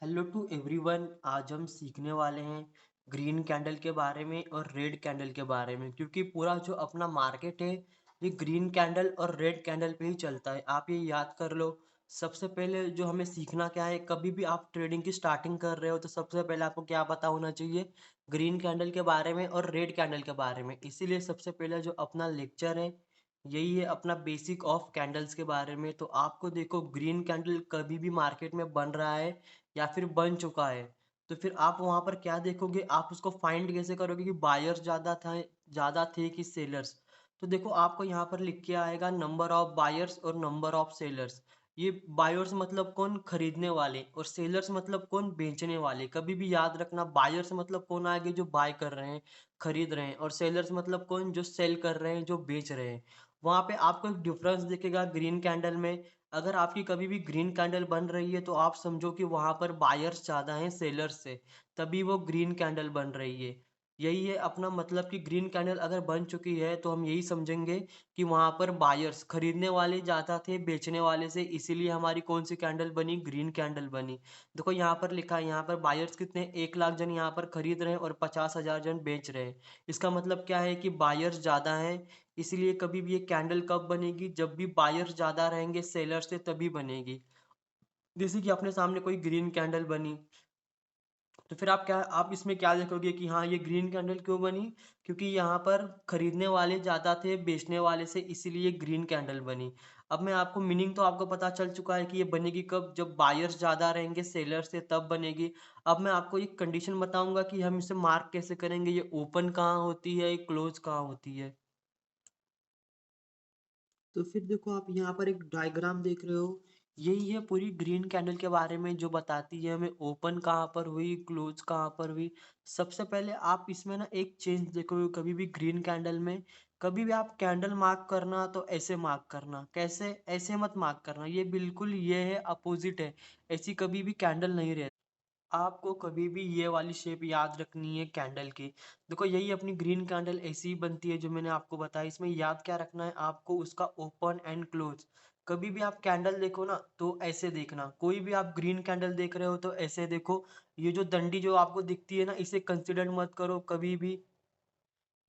Hello to everyone. आज हम सीखने वाले हैं ग्रीन कैंडल के बारे में और रेड कैंडल के बारे में, क्योंकि पूरा जो अपना मार्केट है ये ग्रीन कैंडल और रेड कैंडल पे ही चलता है। आप ये याद कर लो। सबसे पहले जो हमें सीखना क्या है, कभी भी आप ट्रेडिंग की स्टार्टिंग कर रहे हो तो सबसे पहले आपको क्या पता होना चाहिए, ग्रीन कैंडल के बारे में और रेड कैंडल के बारे में। इसीलिए सबसे पहले जो अपना लेक्चर है यही है, अपना बेसिक ऑफ कैंडल्स के बारे में। तो आपको देखो, ग्रीन कैंडल कभी भी मार्केट में बन रहा है या फिर बन चुका है, तो फिर आप वहां पर क्या देखोगे, आप उसको फाइंड कैसे करोगे कि बायर्स ज्यादा थे कि सेलर्स। तो देखो, आपको यहाँ पर लिख के आएगा नंबर ऑफ बायर्स और नंबर ऑफ सेलर्स। ये बायर्स मतलब कौन, खरीदने वाले, और सेलर्स मतलब कौन, बेचने वाले। कभी भी याद रखना, बायर्स मतलब कौन आगे, जो बाय कर रहे हैं, खरीद रहे हैं, और सेलर्स मतलब कौन, जो सेल कर रहे हैं, जो बेच रहे हैं। वहां पे आपको एक डिफरेंस दिखेगा ग्रीन कैंडल में। अगर आपकी कभी भी ग्रीन कैंडल बन रही है तो आप समझो कि वहां पर बायर्स ज्यादा हैं सेलर्स से, तभी वो ग्रीन कैंडल बन रही है। यही है अपना मतलब कि ग्रीन कैंडल अगर बन चुकी है तो हम यही समझेंगे कि वहां पर बायर्स, खरीदने वाले ज्यादा थे बेचने वाले से, इसीलिए हमारी कौन सी कैंडल बनी, ग्रीन कैंडल बनी। देखो यहाँ पर लिखा है, यहाँ पर बायर्स कितने, 1 लाख जन यहाँ पर खरीद रहे हैं और 50,000 जन बेच रहे हैं। इसका मतलब क्या है कि बायर्स ज्यादा हैं। इसलिए कभी भी ये कैंडल कब बनेगी, जब भी बायर्स ज्यादा रहेंगे सेलर से, तभी बनेगी। जैसे कि अपने सामने कोई ग्रीन कैंडल बनी, तो फिर आप इसमें क्या देखोगे कि हाँ, ये ग्रीन कैंडल क्यों बनी, क्योंकि यहाँ पर खरीदने वाले ज्यादा थे बेचने वाले से, इसीलिए ग्रीन कैंडल बनी। अब मैं आपको मीनिंग तो आपको पता चल चुका है कि ये बनेगी कब, जब बायर्स ज्यादा रहेंगे सेलर से, तब बनेगी। अब मैं आपको एक कंडीशन बताऊंगा कि हम इसे मार्क कैसे करेंगे, ये ओपन कहाँ होती है, क्लोज कहाँ होती है। तो फिर देखो, आप यहाँ पर एक डायग्राम देख रहे हो, यही है पूरी ग्रीन कैंडल के बारे में, जो बताती है हमें ओपन कहाँ पर हुई, क्लोज कहाँ पर हुई। सबसे पहले आप इसमें ना एक चेंज देखोगे, कभी भी ग्रीन कैंडल में, कभी भी आप कैंडल मार्क करना तो ऐसे मार्क करना। कैसे, ऐसे मत मार्क करना, ये बिल्कुल ये है अपोजिट है। ऐसी कभी भी कैंडल नहीं रहती। आपको कभी भी ये वाली शेप याद रखनी है कैंडल की। देखो, यही अपनी ग्रीन कैंडल ऐसी ही बनती है जो मैंने आपको बताया। इसमें याद क्या रखना है आपको, उसका ओपन एंड क्लोज। कभी भी आप कैंडल देखो ना तो ऐसे देखना, कोई भी आप ग्रीन कैंडल देख रहे हो तो ऐसे देखो। ये जो डंडी जो आपको दिखती है ना, इसे कंसिडर मत करो कभी भी।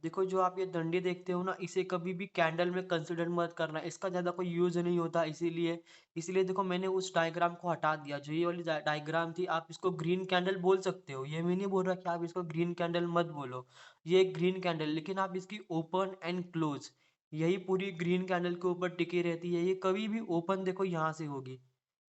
देखो, जो आप ये डंडे देखते हो ना, इसे कभी भी कैंडल में कंसिडर मत करना, इसका ज़्यादा कोई यूज़ नहीं होता। इसीलिए इसीलिए देखो, मैंने उस डायग्राम को हटा दिया। जो ये वाली डायग्राम थी, आप इसको ग्रीन कैंडल बोल सकते हो, ये मैं नहीं बोल रहा कि आप इसको ग्रीन कैंडल मत बोलो। ये ग्रीन कैंडल, लेकिन आप इसकी ओपन एंड क्लोज, यही पूरी ग्रीन कैंडल के ऊपर टिकी रहती है। ये कभी भी ओपन देखो यहाँ से होगी,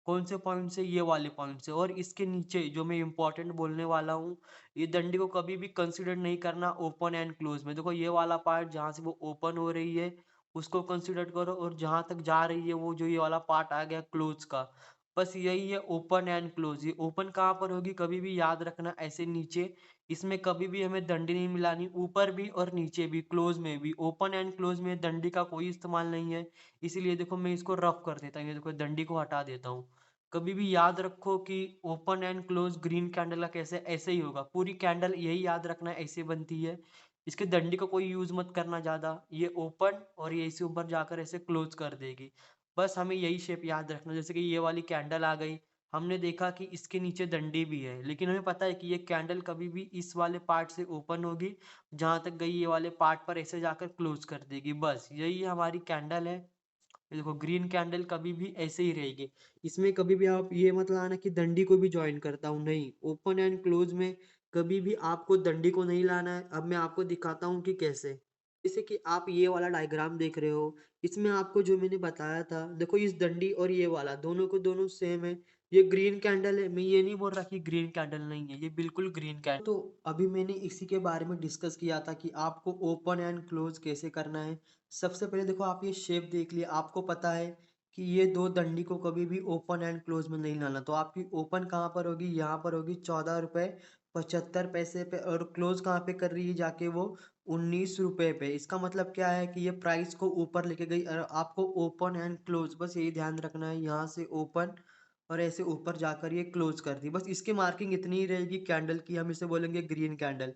कौन से पॉइंट से, ये वाले पॉइंट से। और इसके नीचे जो मैं इंपॉर्टेंट बोलने वाला हूँ, ये डंडी को कभी भी कंसीडर नहीं करना ओपन एंड क्लोज में। देखो, ये वाला पार्ट जहाँ से वो ओपन हो रही है उसको कंसीडर करो, और जहाँ तक जा रही है वो जो ये वाला पार्ट आ गया क्लोज का, बस यही है ओपन एंड क्लोज। ये ओपन कहाँ पर होगी, कभी भी याद रखना, ऐसे नीचे। इसमें कभी भी हमें डंडी नहीं मिलानी, ऊपर भी और नीचे भी, क्लोज में भी। ओपन एंड क्लोज में डंडी का कोई इस्तेमाल नहीं है। इसीलिए देखो, मैं इसको रफ कर देता हूँ, ये देखो डंडी को हटा देता हूँ। कभी भी याद रखो कि open and close green candle का कैसे, ऐसे ही होगा। पूरी कैंडल यही याद रखना ऐसे बनती है। इसके डंडी का कोई यूज मत करना ज्यादा, ये ओपन और ये इसे ऊपर जाकर ऐसे क्लोज कर देगी। बस हमें यही शेप याद रखना। जैसे कि ये वाली कैंडल आ गई, हमने देखा कि इसके नीचे डंडी भी है, लेकिन हमें पता है कि ये कैंडल कभी भी इस वाले पार्ट से ओपन होगी, जहां तक गई ये वाले पार्ट पर ऐसे जाकर क्लोज कर देगी। बस यही हमारी कैंडल है। ये देखो, ग्रीन कैंडल कभी भी ऐसे ही रहेगी। इसमें कभी भी आप ये मत लाना कि डंडी को भी ज्वाइन करता हूँ, नहीं। ओपन एंड क्लोज में कभी भी आपको डंडी को नहीं लाना है। अब मैं आपको दिखाता हूँ कि कैसे। जैसे कि आप ये वाला डायग्राम देख रहे हो, इसमें आपको जो मैंने बताया था, देखो इस डंडी और ये वाला दोनों को दोनों सेम है। ये ग्रीन कैंडल है, मैं ये नहीं बोल रहा कि ग्रीन कैंडल नहीं है, ये बिल्कुल ग्रीन कैंडल। तो अभी मैंने इसी के बारे में डिस्कस किया था कि आपको ओपन एंड क्लोज कैसे करना है। सबसे पहले देखो, आप ये शेप देख लिया, आपको पता है कि ये दो डंडी को कभी भी ओपन एंड क्लोज में नहीं लाना। तो आपकी ओपन कहाँ पर होगी, यहाँ पर होगी 14 रुपये 75 पैसे पे, और क्लोज कहाँ पे कर रही है जाके, वो 19 रुपये पे। इसका मतलब क्या है कि ये प्राइस को ऊपर लेके गई। और आपको ओपन एंड क्लोज बस यही ध्यान रखना है, यहाँ से ओपन और ऐसे ऊपर जाकर ये क्लोज कर दी। बस इसकी मार्किंग इतनी ही रहेगी कैंडल की, हम इसे बोलेंगे ग्रीन कैंडल।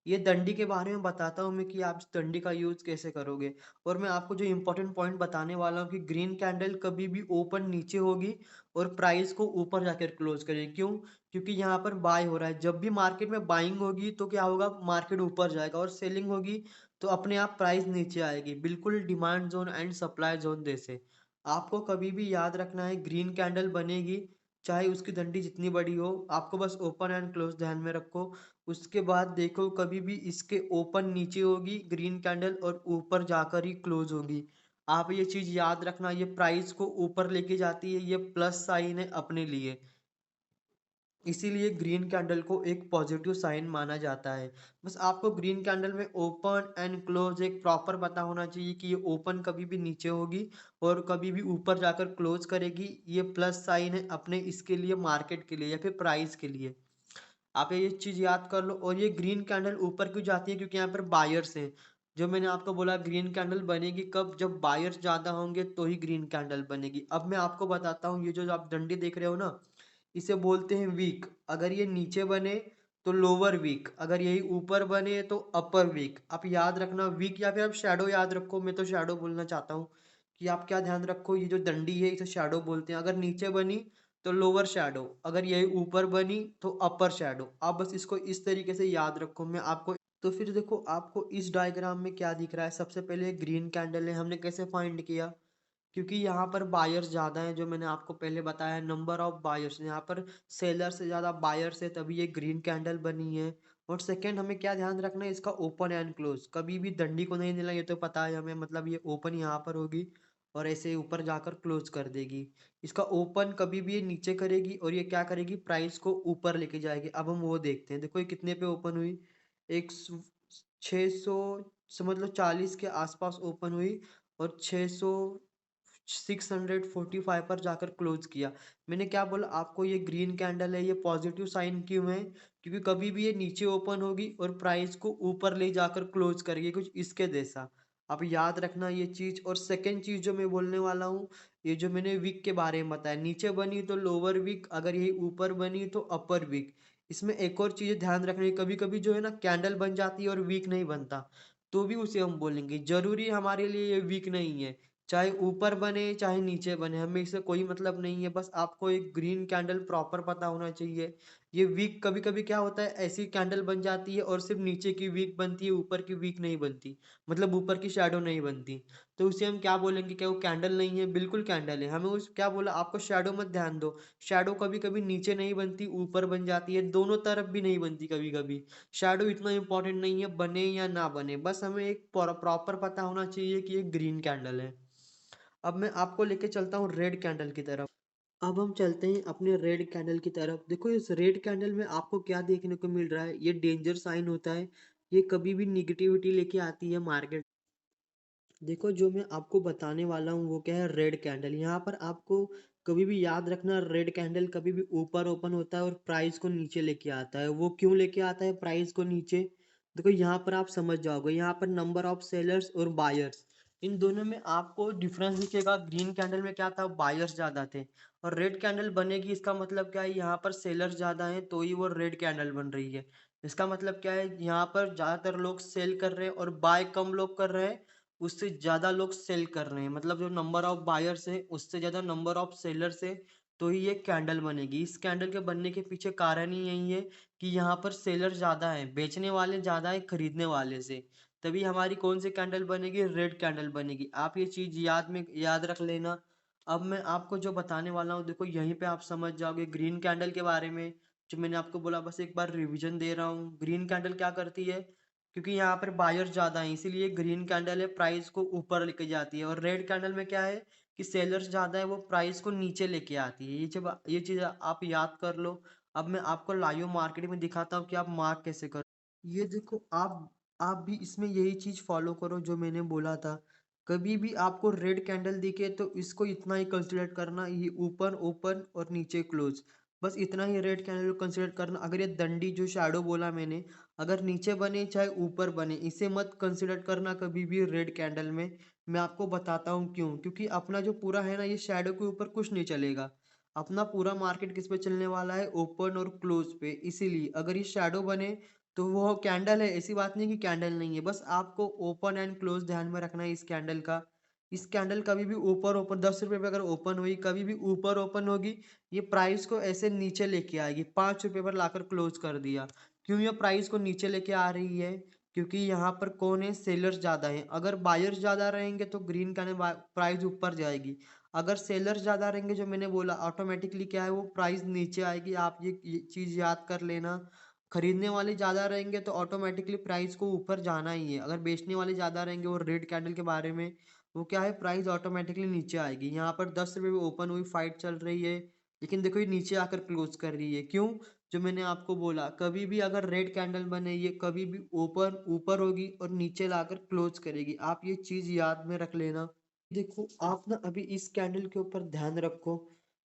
ये डंडी के बारे में बताता हूँ मैं कि आप इस डंडी का यूज़ कैसे करोगे। और मैं आपको जो इम्पोर्टेंट पॉइंट बताने वाला हूँ कि ग्रीन कैंडल कभी भी ओपन नीचे होगी और प्राइस को ऊपर जाकर क्लोज़ करेगी। क्यों? क्योंकि यहाँ पर बाय हो रहा है। जब भी मार्केट में बाइंग होगी तो क्या होगा, मार्केट ऊपर जाएगा और सेलिंग होगी तो अपने आप प्राइस नीचे आएगी। बिल्कुल demand zone and supply zone जैसे। आपको कभी भी याद रखना है, ग्रीन कैंडल बनेगी, चाहे उसकी डंडी जितनी बड़ी हो, आपको बस ओपन एंड क्लोज़ ध्यान में रखो। उसके बाद देखो कभी भी इसके ओपन नीचे होगी ग्रीन कैंडल और ऊपर जाकर ही क्लोज होगी। आप ये चीज याद रखना, ये प्राइस को ऊपर लेके जाती है, ये प्लस साइन है अपने लिए। इसीलिए ग्रीन कैंडल को एक पॉजिटिव साइन माना जाता है। बस आपको ग्रीन कैंडल में ओपन एंड क्लोज एक प्रॉपर पता होना चाहिए कि ये ओपन कभी भी नीचे होगी और कभी भी ऊपर जाकर क्लोज करेगी। ये प्लस साइन है अपने इसके लिए, मार्केट के लिए या फिर प्राइस के लिए। आप ये चीज़ याद कर लो। और ये ग्रीन कैंडल ऊपर क्यों जाती है, क्योंकि यहाँ पर बायर्स हैं। जो मैंने आपको बोला ग्रीन कैंडल बनेगी कब, जब बायर्स ज़्यादा होंगे तो ही ग्रीन कैंडल बनेगी। अब मैं आपको बताता हूँ, ये जो आप डंडी देख रहे हो ना, इसे बोलते हैं वीक। अगर ये नीचे बने तो लोअर वीक, अगर यही ऊपर बने तो अपर वीक। आप याद रखना वीक, या फिर आप शैडो याद रखो। मैं तो शैडो बोलना चाहता हूँ कि आप क्या ध्यान रखो, ये जो डंडी है इसे शैडो बोलते हैं। अगर नीचे बनी तो लोअर शैडो, अगर यही ऊपर बनी तो अपर शैडो। आप बस इसको इस तरीके से याद रखो। मैं आपको तो फिर देखो, आपको इस डायग्राम में क्या दिख रहा है। सबसे पहले ग्रीन कैंडल है, हमने कैसे फाइंड किया, क्योंकि यहाँ पर बायर्स ज़्यादा हैं। जो मैंने आपको पहले बताया, नंबर ऑफ बायर्स, यहाँ पर सेलर से ज़्यादा बायर्स है, तभी ये ग्रीन कैंडल बनी है। और सेकंड, हमें क्या ध्यान रखना है, इसका ओपन एंड क्लोज। कभी भी डंडी को नहीं हिलाना, ये तो पता है हमें, मतलब ये ओपन यहाँ पर होगी और ऐसे ऊपर जाकर क्लोज कर देगी। इसका ओपन कभी भी ये नीचे करेगी और ये क्या करेगी, प्राइस को ऊपर लेके जाएगी। अब हम वो देखते हैं। देखो ये कितने पे ओपन हुई, एक 600, समझ लो 40 के आसपास ओपन हुई और 645 पर जाकर क्लोज किया। मैंने क्या बोला आपको, ये ग्रीन कैंडल है, ये पॉजिटिव साइन क्यों है, क्योंकि कभी भी ये नीचे ओपन होगी और प्राइस को ऊपर ले जाकर क्लोज करेगी, कुछ इसके जैसा। आप याद रखना ये चीज। और सेकंड चीज जो मैं बोलने वाला हूँ, ये जो मैंने वीक के बारे में बताया, नीचे बनी तो लोअर वीक, अगर यही ऊपर बनी तो अपर वीक। इसमें एक और चीज ध्यान रखनी, कभी कभी जो है ना कैंडल बन जाती है और वीक नहीं बनता, तो भी उसे हम बोलेंगे। जरूरी हमारे लिए ये वीक नहीं है, चाहे ऊपर बने चाहे नीचे बने, हमें इससे कोई मतलब नहीं है। बस आपको एक ग्रीन कैंडल प्रॉपर पता होना चाहिए। ये वीक कभी कभी क्या होता है, ऐसी कैंडल बन जाती है और सिर्फ नीचे की वीक बनती है, ऊपर की वीक नहीं बनती, मतलब ऊपर की शैडो नहीं बनती। तो उसे हम क्या बोलेंगे, क्या वो कैंडल नहीं है? बिल्कुल कैंडल है। हमें उस क्या बोला आपको, शैडो मत ध्यान दो। शैडो कभी कभी नीचे नहीं बनती, ऊपर बन जाती है, दोनों तरफ भी नहीं बनती कभी कभी। शैडो इतना इंपॉर्टेंट नहीं है, बने या ना बने, बस हमें एक प्रॉपर पता होना चाहिए कि ये ग्रीन कैंडल है। अब मैं आपको लेके चलता हूँ रेड कैंडल की तरफ। अब हम चलते हैं अपने रेड कैंडल की तरफ। देखो इस रेड कैंडल में आपको क्या देखने को मिल रहा है, ये डेंजर साइन होता है। ये कभी भी निगेटिविटी लेके आती है मार्केट। देखो जो मैं आपको बताने वाला हूँ वो क्या है, रेड कैंडल। यहाँ पर आपको कभी भी याद रखना, रेड कैंडल कभी भी ऊपर ओपन होता है और प्राइस को नीचे लेके आता है। वो क्यों लेके आता है प्राइस को नीचे, देखो यहाँ पर आप समझ जाओगे। यहाँ पर नंबर ऑफ सेलर्स और बायर्स, इन दोनों में आपको डिफरेंस दिखेगा। ग्रीन कैंडल में क्या था, बायर्स ज़्यादा थे, और रेड कैंडल बनेगी इसका मतलब क्या है, यहाँ पर सेलर्स ज़्यादा हैं तो ही वो रेड कैंडल बन रही है। इसका मतलब क्या है, यहाँ पर ज़्यादातर लोग सेल कर रहे हैं और बाय कम लोग कर रहे हैं, उससे ज़्यादा लोग सेल कर रहे हैं। मतलब जो नंबर ऑफ बायर्स है उससे ज़्यादा नंबर ऑफ सेलर्स है, तो ही ये कैंडल बनेगी। इस कैंडल के बनने के पीछे कारण ही यही है कि यहाँ पर सेलर ज़्यादा है, बेचने वाले ज़्यादा है खरीदने वाले से। तभी हमारी कौन सी कैंडल बनेगी, रेड कैंडल बनेगी। आप ये चीज़ याद रख लेना। अब मैं आपको जो बताने वाला हूँ, देखो यहीं पे आप समझ जाओगे ग्रीन कैंडल के बारे में। जो मैंने आपको बोला, बस एक बार रिवीजन दे रहा हूँ। ग्रीन कैंडल क्या करती है, क्योंकि यहाँ पर बायर ज़्यादा हैं इसीलिए ग्रीन कैंडल है, प्राइस को ऊपर लेके जाती है। और रेड कैंडल में क्या है कि सेलर्स ज़्यादा है, वो प्राइस को नीचे लेके आती है। ये चीज़ आप याद कर लो। अब मैं आपको लाइव मार्केट में दिखाता हूँ कि आप मार्क कैसे करो। ये देखो, आप भी इसमें यही चीज़ फॉलो करो जो मैंने बोला था। कभी भी आपको रेड कैंडल दिखे तो इसको इतना ही कंसिडर करना, ये ऊपर ओपन और नीचे क्लोज, बस इतना ही रेड कैंडल को कंसिडर करना। अगर ये डंडी जो शैडो बोला मैंने, अगर नीचे बने चाहे ऊपर बने, इसे मत कंसिडर करना कभी भी रेड कैंडल में। मैं आपको बताता हूँ क्यों, क्योंकि अपना जो पूरा है ना, ये शैडो के ऊपर कुछ नहीं चलेगा। अपना पूरा मार्केट किस पे चलने वाला है, ओपन और क्लोज पे। इसीलिए अगर ये शैडो बने तो वो कैंडल है, ऐसी बात नहीं कि कैंडल नहीं है, बस आपको ओपन एंड क्लोज ध्यान में रखना है इस कैंडल का। इस कैंडल कभी भी ऊपर ओपन 10 रुपये पे अगर ओपन हुई, कभी भी ऊपर ओपन होगी, ये प्राइस को ऐसे नीचे लेके आएगी, 5 रुपये पर लाकर क्लोज कर दिया। क्यों ये प्राइस को नीचे लेके आ रही है? क्योंकि यहाँ पर कौन है, सेलर्स ज़्यादा है। अगर बायर्स ज़्यादा रहेंगे तो ग्रीन कैंडल प्राइस ऊपर जाएगी। अगर सेलर्स ज़्यादा रहेंगे, जो मैंने बोला, ऑटोमेटिकली क्या है, वो प्राइस नीचे आएगी। आप ये चीज़ याद कर लेना। खरीदने वाले ज़्यादा रहेंगे तो ऑटोमेटिकली प्राइस को ऊपर जाना ही है। अगर बेचने वाले ज़्यादा रहेंगे, और रेड कैंडल के बारे में, वो क्या है, प्राइस ऑटोमेटिकली नीचे आएगी। यहाँ पर 10 रुपये में ओपन हुई, फाइट चल रही है, लेकिन देखो ये नीचे आकर क्लोज कर रही है। क्यों? जो मैंने आपको बोला, कभी भी अगर रेड कैंडल बने, ये कभी भी ओपन ऊपर होगी और नीचे लाकर क्लोज करेगी। आप ये चीज़ याद में रख लेना। देखो आप ना अभी इस कैंडल के ऊपर ध्यान रखो।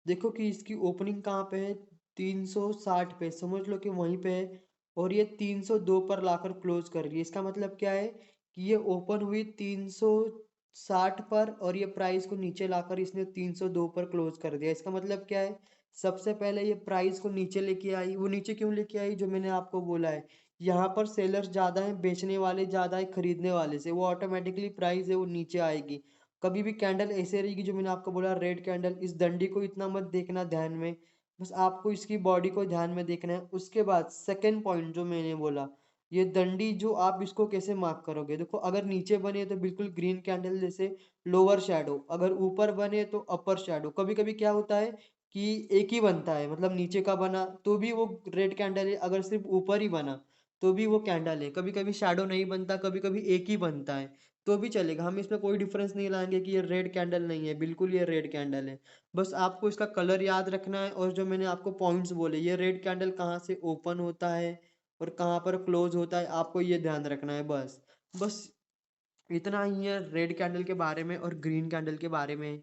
देखो कि इसकी ओपनिंग कहाँ पे है, 360 पे, समझ लो कि वहीं पे है। और ये 302 पर लाकर क्लोज कर रही है। इसका मतलब क्या है कि ये ओपन हुई 360 पर, और ये प्राइस को नीचे लाकर इसने 302 पर क्लोज कर दिया। इसका मतलब क्या है, सबसे पहले ये प्राइस को नीचे लेके आई। वो नीचे क्यों लेके आई, जो मैंने आपको बोला है, यहाँ पर सेलर्स ज़्यादा हैं, बेचने वाले ज़्यादा है खरीदने वाले से, वो ऑटोमेटिकली प्राइस है वो नीचे आएगी। कभी भी कैंडल ऐसे रहेगी, जो मैंने आपको बोला रेड कैंडल, इस डंडी को इतना मत देखना ध्यान में, बस आपको इसकी बॉडी को ध्यान में देखना है। उसके बाद सेकंड पॉइंट जो मैंने बोला, ये डंडी जो आप इसको कैसे मार्क करोगे, देखो अगर नीचे बने तो बिल्कुल ग्रीन कैंडल जैसे लोअर शैडो, अगर ऊपर बने तो अपर शैडो। कभी कभी क्या होता है कि एक ही बनता है, मतलब नीचे का बना तो भी वो रेड कैंडल है, अगर सिर्फ ऊपर ही बना तो भी वो कैंडल है। कभी कभी शैडो नहीं बनता, कभी कभी एक ही बनता है, तो भी चलेगा। हम इसमें कोई डिफरेंस नहीं लाएंगे कि ये रेड कैंडल नहीं है, बिल्कुल ये रेड कैंडल है। बस आपको इसका कलर याद रखना है, और जो मैंने आपको पॉइंट्स बोले, ये रेड कैंडल कहाँ से ओपन होता है और कहाँ पर क्लोज होता है, आपको ये ध्यान रखना है। बस बस इतना ही है रेड कैंडल के बारे में और ग्रीन कैंडल के बारे में।